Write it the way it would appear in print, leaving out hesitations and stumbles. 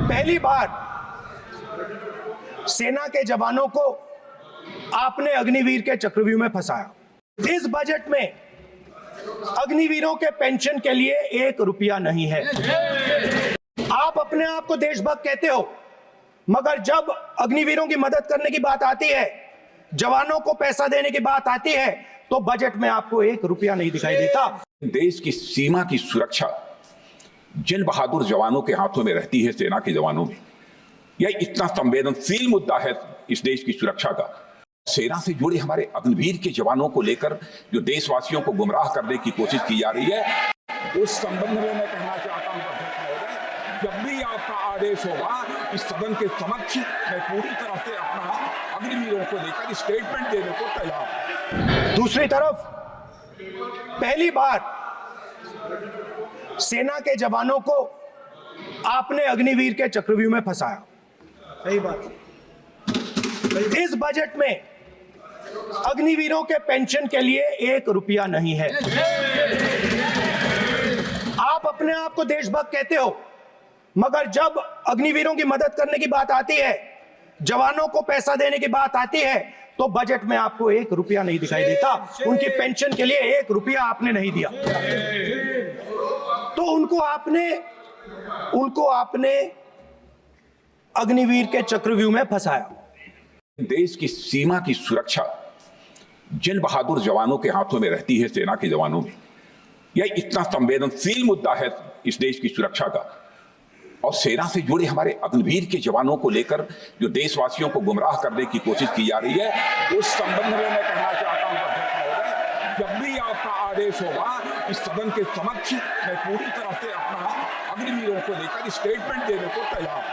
पहली बार सेना के जवानों को आपने अग्निवीर के चक्रव्यूह में फंसाया। इस बजट में अग्निवीरों के पेंशन के लिए 1 रुपया नहीं है। आप अपने आप को देशभक्त कहते हो, मगर जब अग्निवीरों की मदद करने की बात आती है, जवानों को पैसा देने की बात आती है, तो बजट में आपको 1 रुपया नहीं दिखाई देता। देश की सीमा की सुरक्षा जिन बहादुर जवानों के हाथों में रहती है, सेना के जवानों में, यह इतना संवेदनशील मुद्दा है इस देश की सुरक्षा का। सेना से जुड़े हमारे अग्निवीर के जवानों को लेकर जो देशवासियों को गुमराह करने की कोशिश की जा रही है, उस संबंध में मैं कहना चाहता हूं अध्यक्ष महोदय, जब भी आपका आदेश होगा इस सदन के समक्ष मैं पूरी तरह से अपना अग्निवीरों को लेकर स्टेटमेंट देने को तैयार। दूसरी तरफ पहली बार सेना के जवानों को आपने अग्निवीर के चक्रव्यूह में फंसाया। सही बात। इस बजट में अग्निवीरों के पेंशन के लिए 1 रुपया नहीं है। आप अपने आप को देशभक्त कहते हो, मगर जब अग्निवीरों की मदद करने की बात आती है, जवानों को पैसा देने की बात आती है, तो बजट में आपको 1 रुपया नहीं दिखाई देता। उनकी पेंशन के लिए 1 रुपया आपने नहीं दिया, तो उनको आपने अग्निवीर के चक्रव्यूह में फंसाया। देश की सीमा की सुरक्षा जिन बहादुर जवानों के हाथों में रहती है, सेना के जवानों में, यह इतना संवेदनशील मुद्दा है इस देश की सुरक्षा का। और सेना से जुड़े हमारे अग्निवीर के जवानों को लेकर जो देशवासियों को गुमराह करने की कोशिश की जा रही है, उस संबंध में मैं कहना चाहता हूं अध्यक्ष महोदय, जब भी आपका आदेश होगा इस सदन के समक्ष मैं पूरी तरह से अपना अग्निवीरों को लेकर स्टेटमेंट देने को तैयार।